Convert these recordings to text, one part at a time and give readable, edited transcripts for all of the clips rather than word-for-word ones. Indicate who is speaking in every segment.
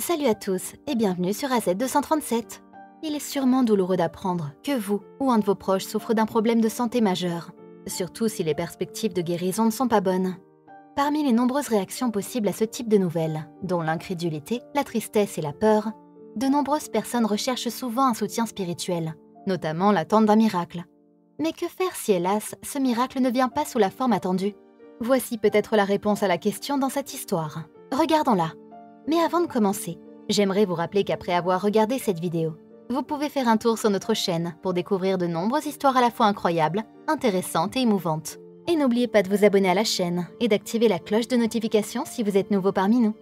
Speaker 1: Salut à tous et bienvenue sur AZ237. Il est sûrement douloureux d'apprendre que vous ou un de vos proches souffre d'un problème de santé majeur, surtout si les perspectives de guérison ne sont pas bonnes. Parmi les nombreuses réactions possibles à ce type de nouvelles, dont l'incrédulité, la tristesse et la peur, de nombreuses personnes recherchent souvent un soutien spirituel, notamment l'attente d'un miracle. Mais que faire si, hélas, ce miracle ne vient pas sous la forme attendue? Voici peut-être la réponse à la question dans cette histoire. Regardons-la. Mais avant de commencer, j'aimerais vous rappeler qu'après avoir regardé cette vidéo, vous pouvez faire un tour sur notre chaîne pour découvrir de nombreuses histoires à la fois incroyables, intéressantes et émouvantes. Et n'oubliez pas de vous abonner à la chaîne et d'activer la cloche de notification si vous êtes nouveau parmi nous.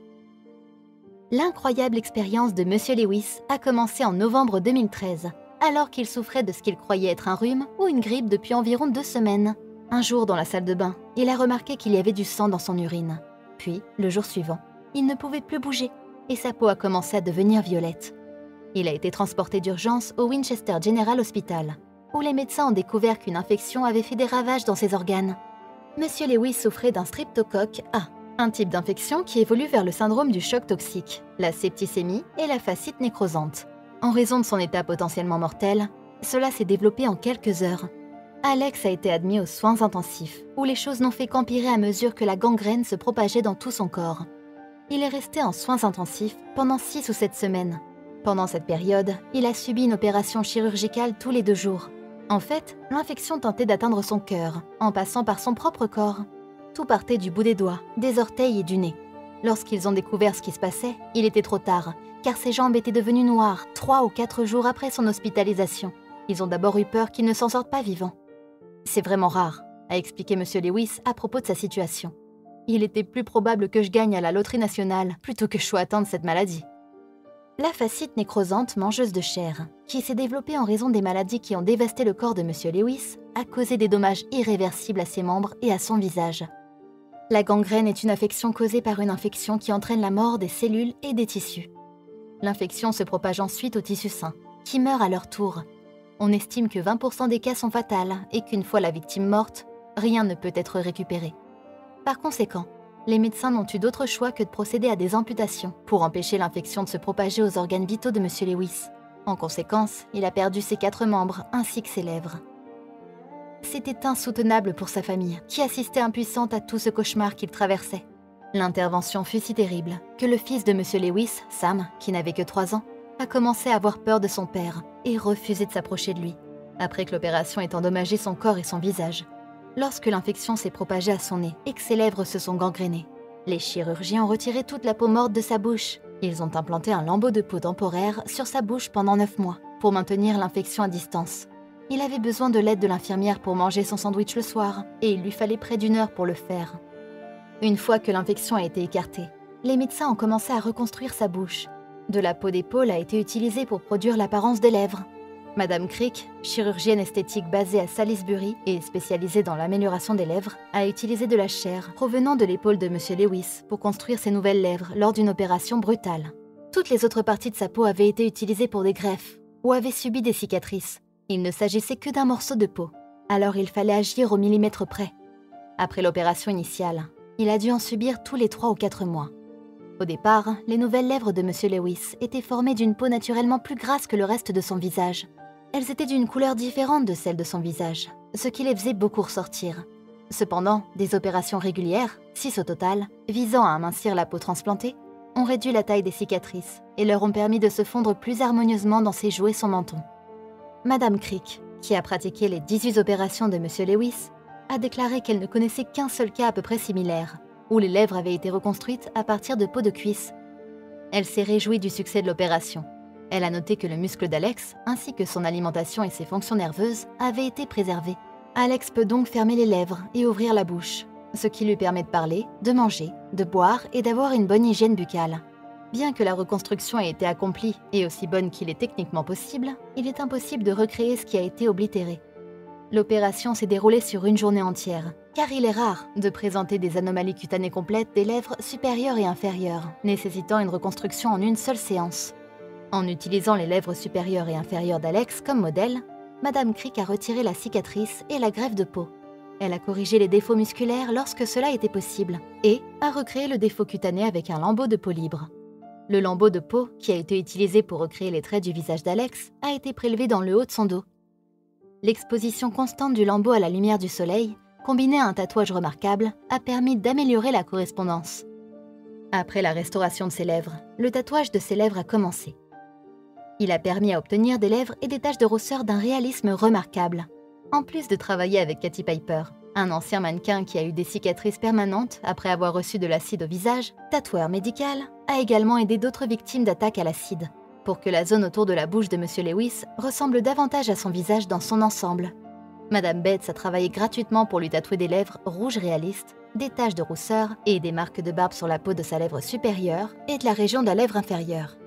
Speaker 1: L'incroyable expérience de Monsieur Lewis a commencé en novembre 2013, alors qu'il souffrait de ce qu'il croyait être un rhume ou une grippe depuis environ 2 semaines. Un jour, dans la salle de bain, il a remarqué qu'il y avait du sang dans son urine. Puis, le jour suivant, il ne pouvait plus bouger et sa peau a commencé à devenir violette. Il a été transporté d'urgence au Winchester General Hospital, où les médecins ont découvert qu'une infection avait fait des ravages dans ses organes. Monsieur Lewis souffrait d'un streptocoque A, un type d'infection qui évolue vers le syndrome du choc toxique, la septicémie et la fascite nécrosante. En raison de son état potentiellement mortel, cela s'est développé en quelques heures. Alex a été admis aux soins intensifs, où les choses n'ont fait qu'empirer à mesure que la gangrène se propageait dans tout son corps. Il est resté en soins intensifs pendant 6 ou 7 semaines. Pendant cette période, il a subi une opération chirurgicale tous les 2 jours. En fait, l'infection tentait d'atteindre son cœur, en passant par son propre corps. Tout partait du bout des doigts, des orteils et du nez. Lorsqu'ils ont découvert ce qui se passait, il était trop tard, car ses jambes étaient devenues noires 3 ou 4 jours après son hospitalisation. Ils ont d'abord eu peur qu'il ne s'en sorte pas vivant. C'est vraiment rare, a expliqué M. Lewis à propos de sa situation. Il était plus probable que je gagne à la loterie nationale plutôt que je sois atteint de cette maladie. La fascite nécrosante mangeuse de chair, qui s'est développée en raison des maladies qui ont dévasté le corps de M. Lewis, a causé des dommages irréversibles à ses membres et à son visage. La gangrène est une affection causée par une infection qui entraîne la mort des cellules et des tissus. L'infection se propage ensuite aux tissus sains, qui meurent à leur tour. On estime que 20% des cas sont fatals et qu'une fois la victime morte, rien ne peut être récupéré. Par conséquent, les médecins n'ont eu d'autre choix que de procéder à des amputations pour empêcher l'infection de se propager aux organes vitaux de M. Lewis. En conséquence, il a perdu ses 4 membres ainsi que ses lèvres. C'était insoutenable pour sa famille, qui assistait impuissante à tout ce cauchemar qu'il traversait. L'intervention fut si terrible que le fils de M. Lewis, Sam, qui n'avait que 3 ans, a commencé à avoir peur de son père et refusé de s'approcher de lui, après que l'opération ait endommagé son corps et son visage. Lorsque l'infection s'est propagée à son nez et que ses lèvres se sont gangrénées, les chirurgiens ont retiré toute la peau morte de sa bouche. Ils ont implanté un lambeau de peau temporaire sur sa bouche pendant 9 mois pour maintenir l'infection à distance. Il avait besoin de l'aide de l'infirmière pour manger son sandwich le soir et il lui fallait près d'1 heure pour le faire. Une fois que l'infection a été écartée, les médecins ont commencé à reconstruire sa bouche. De la peau d'épaule a été utilisée pour produire l'apparence des lèvres. Madame Crick, chirurgienne esthétique basée à Salisbury et spécialisée dans l'amélioration des lèvres, a utilisé de la chair provenant de l'épaule de M. Lewis pour construire ses nouvelles lèvres lors d'une opération brutale. Toutes les autres parties de sa peau avaient été utilisées pour des greffes ou avaient subi des cicatrices. Il ne s'agissait que d'un morceau de peau, alors il fallait agir au millimètre près. Après l'opération initiale, il a dû en subir tous les 3 ou 4 mois. Au départ, les nouvelles lèvres de M. Lewis étaient formées d'une peau naturellement plus grasse que le reste de son visage. Elles étaient d'une couleur différente de celle de son visage, ce qui les faisait beaucoup ressortir. Cependant, des opérations régulières, 6 au total, visant à amincir la peau transplantée, ont réduit la taille des cicatrices et leur ont permis de se fondre plus harmonieusement dans ses joues et son menton. Madame Crick, qui a pratiqué les 18 opérations de M. Lewis, a déclaré qu'elle ne connaissait qu'un seul cas à peu près similaire, où les lèvres avaient été reconstruites à partir de peau de cuisse. Elle s'est réjouie du succès de l'opération. Elle a noté que le muscle d'Alex, ainsi que son alimentation et ses fonctions nerveuses, avaient été préservés. Alex peut donc fermer les lèvres et ouvrir la bouche, ce qui lui permet de parler, de manger, de boire et d'avoir une bonne hygiène buccale. Bien que la reconstruction ait été accomplie et aussi bonne qu'il est techniquement possible, il est impossible de recréer ce qui a été oblitéré. L'opération s'est déroulée sur une journée entière, car il est rare de présenter des anomalies cutanées complètes des lèvres supérieures et inférieures, nécessitant une reconstruction en une seule séance. En utilisant les lèvres supérieures et inférieures d'Alex comme modèle, Madame Crick a retiré la cicatrice et la greffe de peau. Elle a corrigé les défauts musculaires lorsque cela était possible et a recréé le défaut cutané avec un lambeau de peau libre. Le lambeau de peau, qui a été utilisé pour recréer les traits du visage d'Alex, a été prélevé dans le haut de son dos. L'exposition constante du lambeau à la lumière du soleil, combinée à un tatouage remarquable, a permis d'améliorer la correspondance. Après la restauration de ses lèvres, le tatouage de ses lèvres a commencé. Il a permis à obtenir des lèvres et des taches de rousseur d'un réalisme remarquable. En plus de travailler avec Katy Piper, un ancien mannequin qui a eu des cicatrices permanentes après avoir reçu de l'acide au visage, tatoueur médical, a également aidé d'autres victimes d'attaques à l'acide, pour que la zone autour de la bouche de M. Lewis ressemble davantage à son visage dans son ensemble. Madame Bates a travaillé gratuitement pour lui tatouer des lèvres rouges réalistes, des taches de rousseur et des marques de barbe sur la peau de sa lèvre supérieure et de la région de la lèvre inférieure.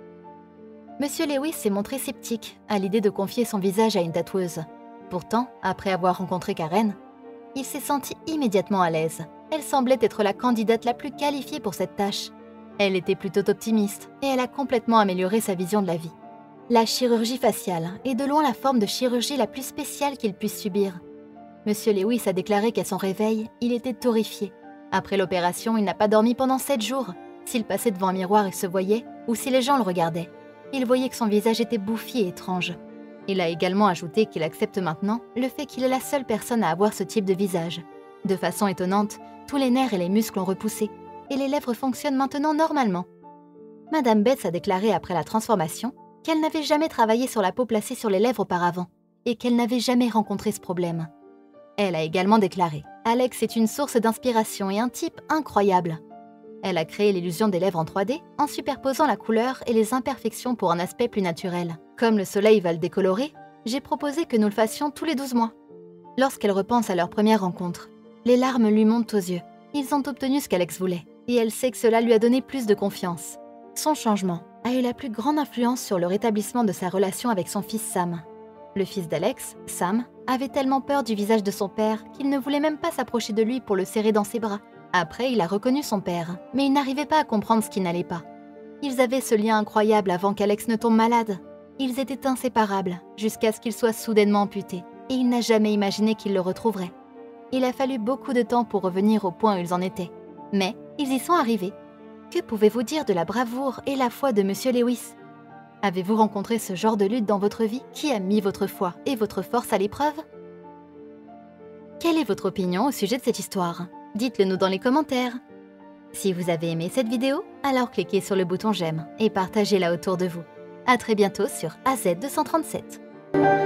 Speaker 1: M. Lewis s'est montré sceptique à l'idée de confier son visage à une tatoueuse. Pourtant, après avoir rencontré Karen, il s'est senti immédiatement à l'aise. Elle semblait être la candidate la plus qualifiée pour cette tâche. Elle était plutôt optimiste et elle a complètement amélioré sa vision de la vie. La chirurgie faciale est de loin la forme de chirurgie la plus spéciale qu'il puisse subir. M. Lewis a déclaré qu'à son réveil, il était horrifié. Après l'opération, il n'a pas dormi pendant 7 jours. S'il passait devant un miroir et se voyait, ou si les gens le regardaient, il voyait que son visage était bouffi et étrange. Il a également ajouté qu'il accepte maintenant le fait qu'il est la seule personne à avoir ce type de visage. De façon étonnante, tous les nerfs et les muscles ont repoussé, et les lèvres fonctionnent maintenant normalement. Madame Bates a déclaré après la transformation qu'elle n'avait jamais travaillé sur la peau placée sur les lèvres auparavant, et qu'elle n'avait jamais rencontré ce problème. Elle a également déclaré « Alex est une source d'inspiration et un type incroyable ». Elle a créé l'illusion des lèvres en 3D en superposant la couleur et les imperfections pour un aspect plus naturel. Comme le soleil va le décolorer, j'ai proposé que nous le fassions tous les 12 mois. Lorsqu'elle repense à leur première rencontre, les larmes lui montent aux yeux. Ils ont obtenu ce qu'Alex voulait, et elle sait que cela lui a donné plus de confiance. Son changement a eu la plus grande influence sur le rétablissement de sa relation avec son fils Sam. Le fils d'Alex, Sam, avait tellement peur du visage de son père qu'il ne voulait même pas s'approcher de lui pour le serrer dans ses bras. Après, il a reconnu son père, mais il n'arrivait pas à comprendre ce qui n'allait pas. Ils avaient ce lien incroyable avant qu'Alex ne tombe malade. Ils étaient inséparables, jusqu'à ce qu'il soit soudainement amputé, et il n'a jamais imaginé qu'il le retrouverait. Il a fallu beaucoup de temps pour revenir au point où ils en étaient. Mais ils y sont arrivés. Que pouvez-vous dire de la bravoure et la foi de M. Lewis? Avez-vous rencontré ce genre de lutte dans votre vie qui a mis votre foi et votre force à l'épreuve? Quelle est votre opinion au sujet de cette histoire? Dites-le nous dans les commentaires. Si vous avez aimé cette vidéo, alors cliquez sur le bouton j'aime et partagez-la autour de vous. À très bientôt sur AZ237.